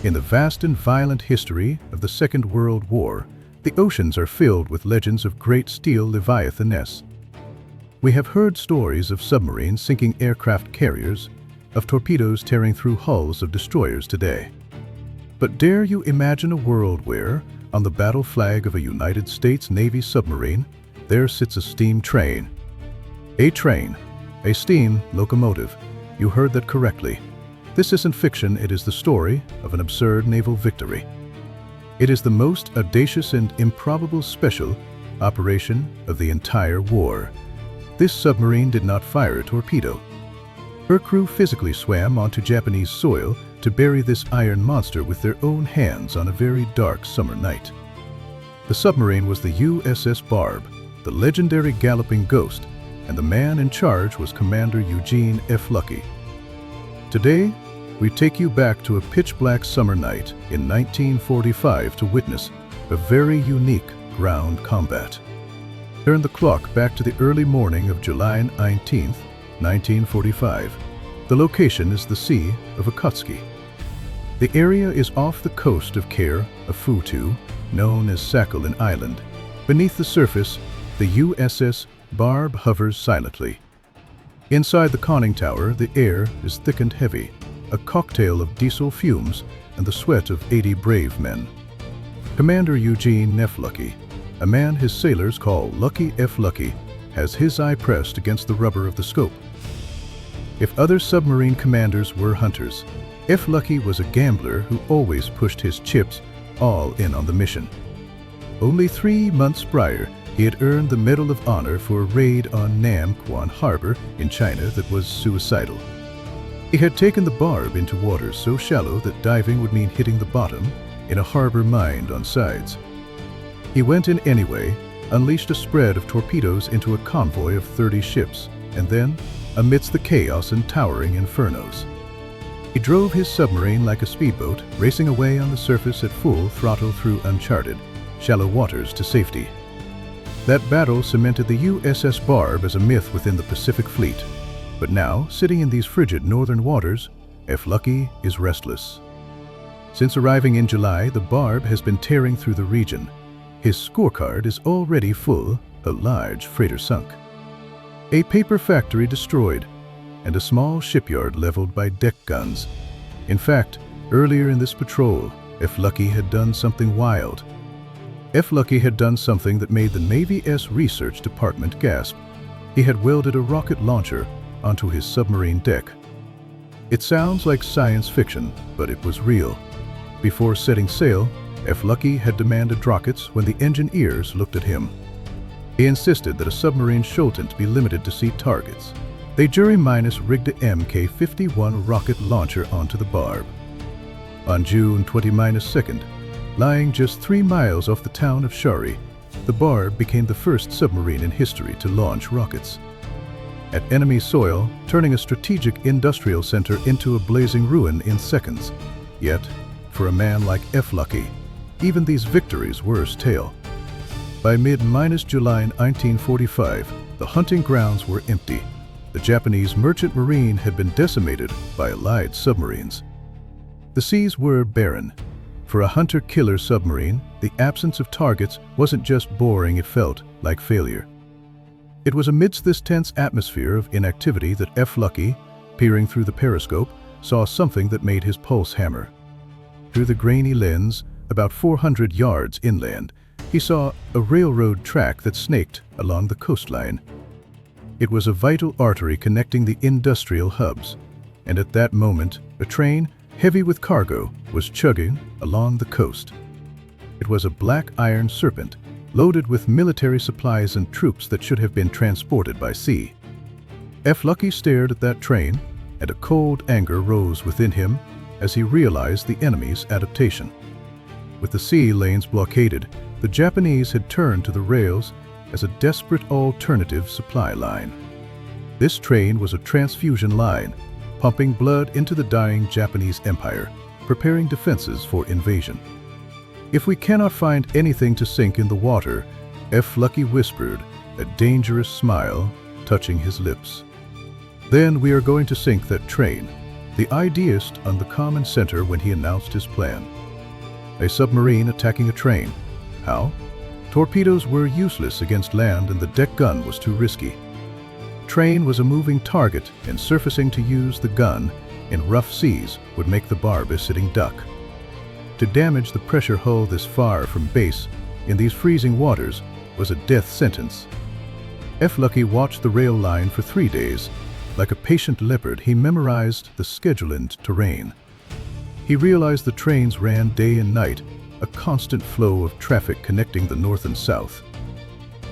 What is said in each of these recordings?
In the vast and violent history of the Second World War, the oceans are filled with legends of great steel leviathaness. We have heard stories of submarines sinking aircraft carriers, of torpedoes tearing through hulls of destroyers today. But dare you imagine a world where, on the battle flag of a United States Navy submarine, there sits a steam train? A train, a steam locomotive. You heard that correctly. This isn't fiction, it is the story of an absurd naval victory. It is the most audacious and improbable special operation of the entire war. This submarine did not fire a torpedo. Her crew physically swam onto Japanese soil to bury this iron monster with their own hands on a very dark summer night. The submarine was the USS Barb, the legendary galloping ghost, and the man in charge was Commander Eugene F. Fluckey. Today, we take you back to a pitch-black summer night in 1945 to witness a very unique ground combat. Turn the clock back to the early morning of July 19, 1945. The location is the Sea of Okhotsk. The area is off the coast of Kare of Futu, known as Sakhalin Island. Beneath the surface, the USS Barb hovers silently. Inside the conning tower, the air is thick and heavy, a cocktail of diesel fumes and the sweat of 80 brave men. Commander Eugene F. Fluckey, a man his sailors call Lucky F. Fluckey, has his eye pressed against the rubber of the scope. If other submarine commanders were hunters, F. Fluckey was a gambler who always pushed his chips all in on the mission. Only 3 months prior, he had earned the Medal of Honor for a raid on Nam Quan Harbor in China that was suicidal. He had taken the Barb into waters so shallow that diving would mean hitting the bottom in a harbor mined on sides. He went in anyway, unleashed a spread of torpedoes into a convoy of 30 ships, and then, amidst the chaos and towering infernos, he drove his submarine like a speedboat, racing away on the surface at full throttle through uncharted, shallow waters to safety. That battle cemented the USS Barb as a myth within the Pacific Fleet. But now, sitting in these frigid northern waters, F. Fluckey is restless. Since arriving in July, the Barb has been tearing through the region. His scorecard is already full, a large freighter sunk, a paper factory destroyed, and a small shipyard leveled by deck guns. In fact, earlier in this patrol, F. Fluckey had done something wild. F. Fluckey had done something that made the Navy's research department gasp. He had welded a rocket launcher onto his submarine deck. It sounds like science fiction, but it was real. Before setting sail, F. Fluckey had demanded rockets when the engineers looked at him. He insisted that a submarine shouldn't be limited to see targets. They jury-rigged a Mk-51 rocket launcher onto the Barb. On June 22nd, lying just 3 miles off the town of Shari, the Barb became the first submarine in history to launch rockets. At enemy soil, turning a strategic industrial center into a blazing ruin in seconds. Yet, for a man like F. Fluckey, even these victories were his tale. By mid-July 1945, the hunting grounds were empty. The Japanese merchant marine had been decimated by Allied submarines. The seas were barren. For a hunter-killer submarine, the absence of targets wasn't just boring, it felt like failure. It was amidst this tense atmosphere of inactivity that F. Fluckey, peering through the periscope, saw something that made his pulse hammer. Through the grainy lens, about 400 yards inland, he saw a railroad track that snaked along the coastline. It was a vital artery connecting the industrial hubs, and at that moment, a train, heavy with cargo, was chugging along the coast. It was a black iron serpent, loaded with military supplies and troops that should have been transported by sea. F. Fluckey stared at that train, and a cold anger rose within him as he realized the enemy's adaptation. With the sea lanes blockaded, the Japanese had turned to the rails as a desperate alternative supply line. This train was a transfusion line, pumping blood into the dying Japanese empire, preparing defenses for invasion. If we cannot find anything to sink in the water, F. Fluckey whispered, a dangerous smile touching his lips. Then we are going to sink that train. the ideast on the common center when he announced his plan. A submarine attacking a train. How? Torpedoes were useless against land and the deck gun was too risky. Train was a moving target, and surfacing to use the gun in rough seas would make the Barb a sitting duck. To damage the pressure hull this far from base in these freezing waters was a death sentence. Fluckey watched the rail line for 3 days. Like a patient leopard, he memorized the schedule and terrain. He realized the trains ran day and night, a constant flow of traffic connecting the north and south.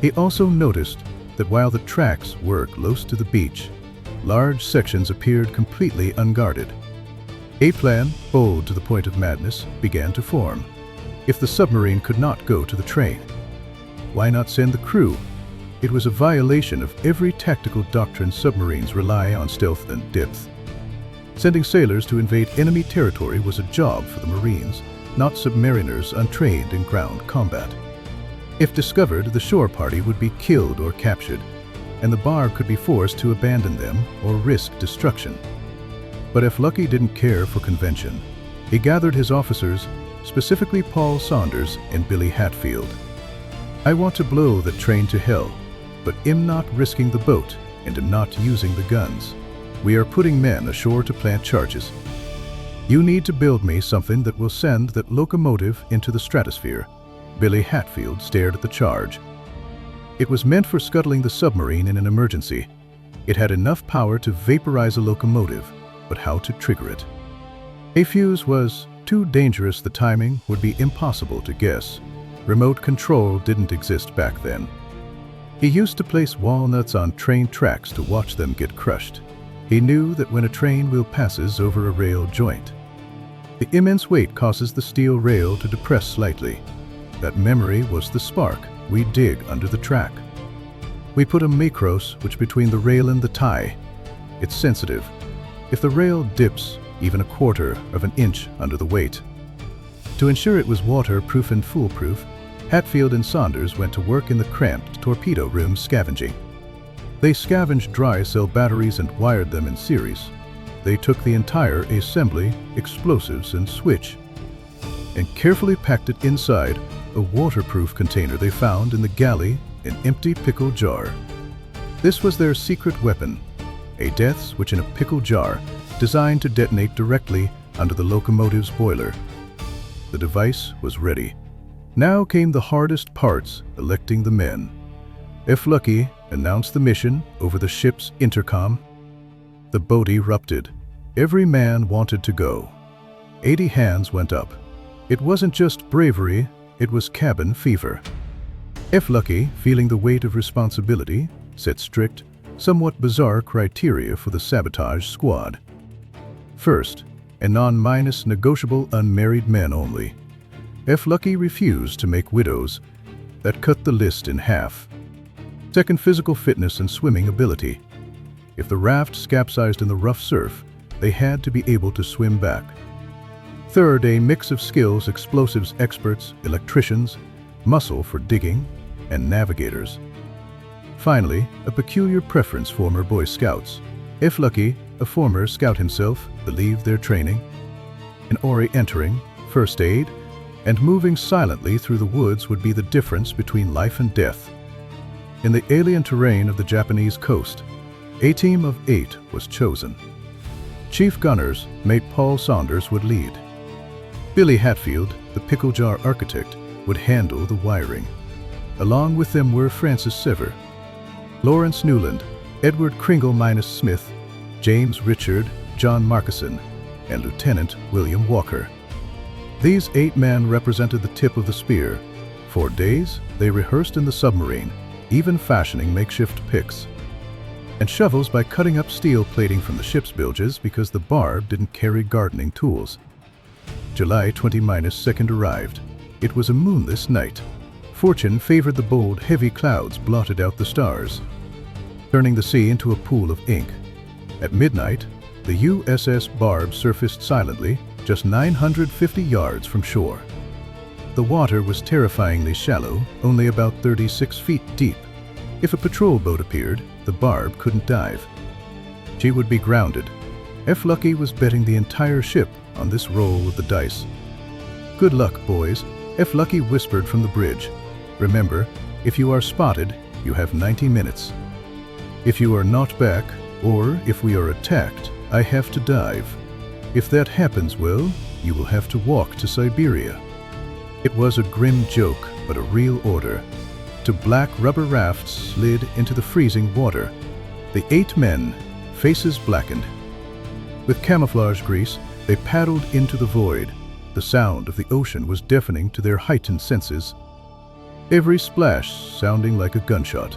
He also noticed that while the tracks were close to the beach, large sections appeared completely unguarded. A plan, bold to the point of madness, began to form. If the submarine could not go to the train, why not send the crew? It was a violation of every tactical doctrine. Submarines rely on stealth and depth. Sending sailors to invade enemy territory was a job for the Marines, not submariners untrained in ground combat. If discovered, the shore party would be killed or captured, and the Barb could be forced to abandon them or risk destruction. But Fluckey didn't care for convention. He gathered his officers, specifically Paul Saunders and Billy Hatfield. I want to blow the train to hell, but am not risking the boat and am not using the guns. We are putting men ashore to plant charges. You need to build me something that will send that locomotive into the stratosphere. Billy Hatfield stared at the charge. It was meant for scuttling the submarine in an emergency. It had enough power to vaporize a locomotive, but how to trigger it? A fuse was too dangerous. The timing would be impossible to guess. Remote control didn't exist back then. He used to place walnuts on train tracks to watch them get crushed. He knew that when a train wheel passes over a rail joint, the immense weight causes the steel rail to depress slightly. That memory was the spark. We dig under the track. We put a microswitch between the rail and the tie. It's sensitive. If the rail dips even a quarter of an inch under the weight. To ensure it was waterproof and foolproof, Hatfield and Saunders went to work in the cramped torpedo room scavenging. They scavenged dry cell batteries and wired them in series. They took the entire assembly, explosives and switch, and carefully packed it inside a waterproof container they found in the galley, an empty pickle jar. This was their secret weapon, a death switch in a pickle jar designed to detonate directly under the locomotive's boiler. The device was ready. Now came the hardest parts, electing the men. Fluckey announced the mission over the ship's intercom. The boat erupted. Every man wanted to go. 80 hands went up. It wasn't just bravery, it was cabin fever. Fluckey, feeling the weight of responsibility, set strict, somewhat bizarre criteria for the sabotage squad. First, a non-negotiable unmarried men only. Fluckey refused to make widows. That cut the list in half. Second, physical fitness and swimming ability. If the raft capsized in the rough surf, they had to be able to swim back. Third, a mix of skills, explosives experts, electricians, muscle for digging, and navigators. Finally, a peculiar preference, former Boy Scouts. Fluckey, a former scout himself, believed their training in orienteering, first aid, and moving silently through the woods would be the difference between life and death. In the alien terrain of the Japanese coast, a team of 8 was chosen. Chief gunners, mate Paul Saunders, would lead. Billy Hatfield, the pickle jar architect, would handle the wiring. Along with them were Francis Sever, Lawrence Newland, Edward Kringle-Smith, James Richard, John Markison, and Lieutenant William Walker. These 8 men represented the tip of the spear. For days, they rehearsed in the submarine, even fashioning makeshift picks and shovels by cutting up steel plating from the ship's bilges because the Barb didn't carry gardening tools. July 22nd arrived. It was a moonless night. Fortune favored the bold, heavy clouds blotted out the stars, turning the sea into a pool of ink. At midnight, the USS Barb surfaced silently, just 950 yards from shore. The water was terrifyingly shallow, only about 36 feet deep. If a patrol boat appeared, the Barb couldn't dive. She would be grounded. Fluckey was betting the entire ship on this roll of the dice. "Good luck, boys," Fluckey whispered from the bridge. "Remember, if you are spotted, you have 90 minutes. If you are not back, or if we are attacked, I have to dive. If that happens, well, you will have to walk to Siberia." It was a grim joke, but a real order. Two black rubber rafts slid into the freezing water. The 8 men, faces blackened. With camouflage grease, they paddled into the void. The sound of the ocean was deafening to their heightened senses. Every splash sounding like a gunshot.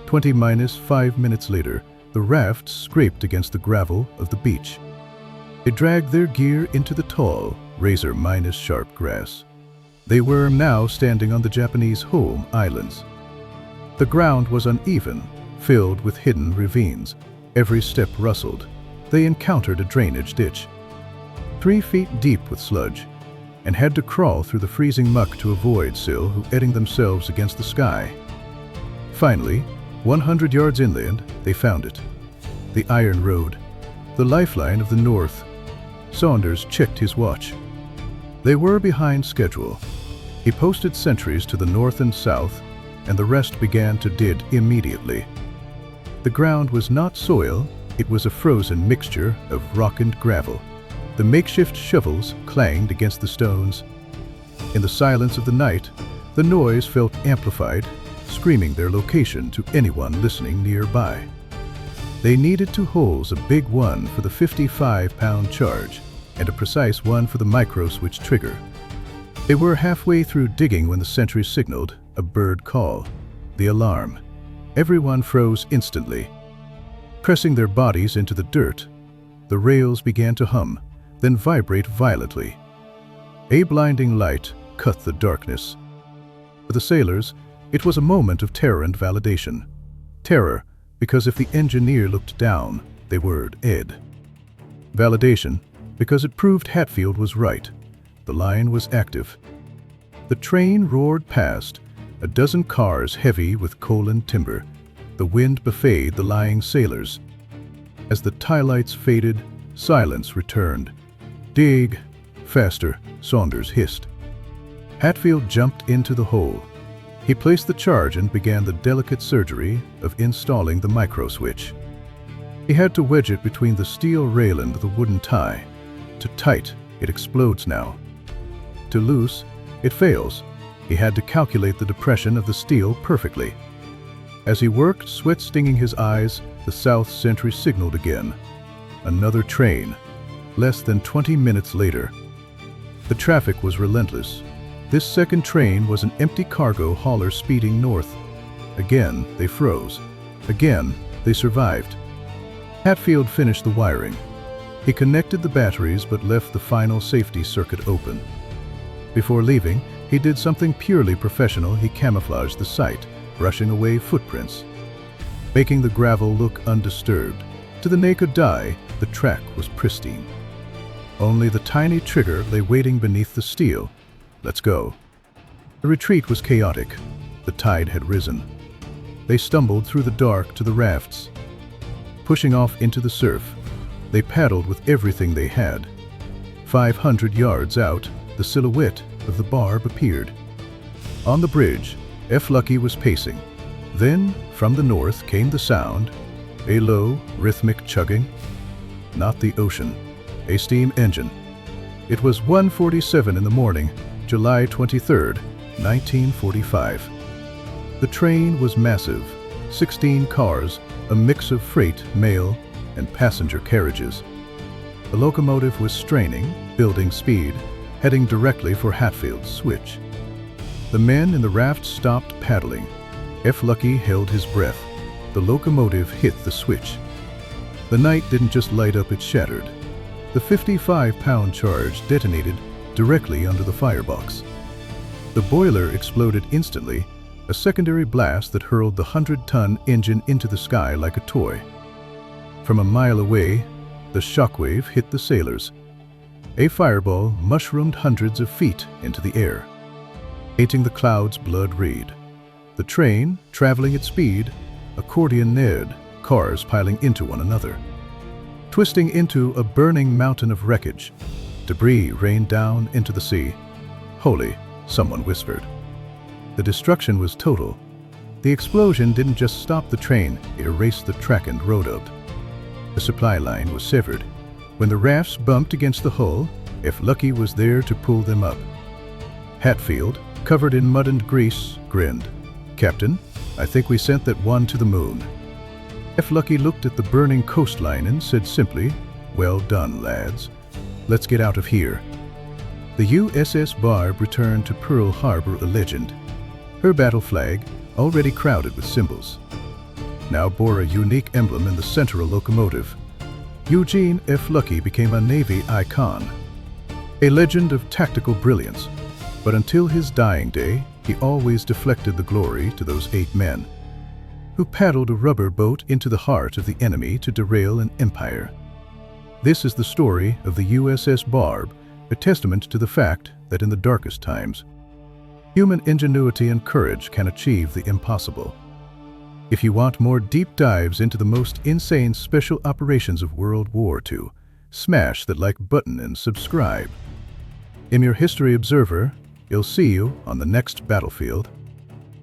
20-5 minutes later, the rafts scraped against the gravel of the beach. They dragged their gear into the tall, razor-sharp grass. They were now standing on the Japanese home islands. The ground was uneven, filled with hidden ravines. Every step rustled. They encountered a drainage ditch, 3 feet deep with sludge, and had to crawl through the freezing muck to avoid silhouetting themselves against the sky. Finally, 100 yards inland, they found it. The Iron Road, the lifeline of the North. Saunders checked his watch. They were behind schedule. He posted sentries to the north and south, and the rest began to dig immediately. The ground was not soil, it was a frozen mixture of rock and gravel. The makeshift shovels clanged against the stones. In the silence of the night, the noise felt amplified, screaming their location to anyone listening nearby. They needed 2 holes, a big one for the 55-pound charge and a precise one for the microswitch trigger. They were halfway through digging when the sentry signaled a bird call. The alarm. Everyone froze instantly. Pressing their bodies into the dirt, the rails began to hum, then vibrate violently. A blinding light cut the darkness. For the sailors, it was a moment of terror and validation. Terror, because if the engineer looked down, they were dead. Validation, because it proved Hatfield was right. The line was active. The train roared past, a dozen cars heavy with coal and timber. The wind buffeted the lying sailors. As the taillights faded, silence returned. "Dig! Faster!" Saunders hissed. Hatfield jumped into the hole. He placed the charge and began the delicate surgery of installing the microswitch. He had to wedge it between the steel rail and the wooden tie. To tight, it explodes now. To loose, it fails. He had to calculate the depression of the steel perfectly. As he worked, sweat stinging his eyes, the south sentry signaled again. Another train. Less than 20 minutes later. The traffic was relentless. This second train was an empty cargo hauler speeding north. Again, they froze. Again, they survived. Hatfield finished the wiring. He connected the batteries but left the final safety circuit open. Before leaving, he did something purely professional. He camouflaged the site, brushing away footprints, making the gravel look undisturbed. To the naked eye, the track was pristine. Only the tiny trigger lay waiting beneath the steel. "Let's go." The retreat was chaotic. The tide had risen. They stumbled through the dark to the rafts. Pushing off into the surf, they paddled with everything they had. 500 yards out, the silhouette of the Barb appeared. On the bridge, Fluckey was pacing. Then, from the north came the sound, a low, rhythmic chugging. Not the ocean, a steam engine. It was 1:47 in the morning, July 23, 1945. The train was massive, 16 cars, a mix of freight, mail, and passenger carriages. The locomotive was straining, building speed, heading directly for Hatfield's switch. The men in the raft stopped paddling. Fluckey held his breath. The locomotive hit the switch. The night didn't just light up, it shattered. The 55-pound charge detonated directly under the firebox. The boiler exploded instantly, a secondary blast that hurled the 100-ton engine into the sky like a toy. From a mile away, the shockwave hit the sailors. A fireball mushroomed hundreds of feet into the air, painting the clouds blood red. The train, traveling at speed, accordion-ned, cars piling into one another. twisting into a burning mountain of wreckage. Debris rained down into the sea. "Holy," someone whispered. The destruction was total. The explosion didn't just stop the train, it erased the track and road of it. The supply line was severed. When the rafts bumped against the hull, Fluckey was there to pull them up. Hatfield, covered in mud and grease, grinned. "Captain, I think we sent that one to the moon." Fluckey looked at the burning coastline and said simply, "Well done, lads. Let's get out of here." The USS Barb returned to Pearl Harbor a legend. Her battle flag, already crowded with symbols, now bore a unique emblem in the center of a locomotive. Eugene Fluckey became a Navy icon, a legend of tactical brilliance. But until his dying day, he always deflected the glory to those 8 men who paddled a rubber boat into the heart of the enemy to derail an empire. This is the story of the USS Barb, a testament to the fact that in the darkest times, human ingenuity and courage can achieve the impossible. If you want more deep dives into the most insane special operations of World War II, smash that like button and subscribe. I'm your history observer. I'll see you on the next battlefield.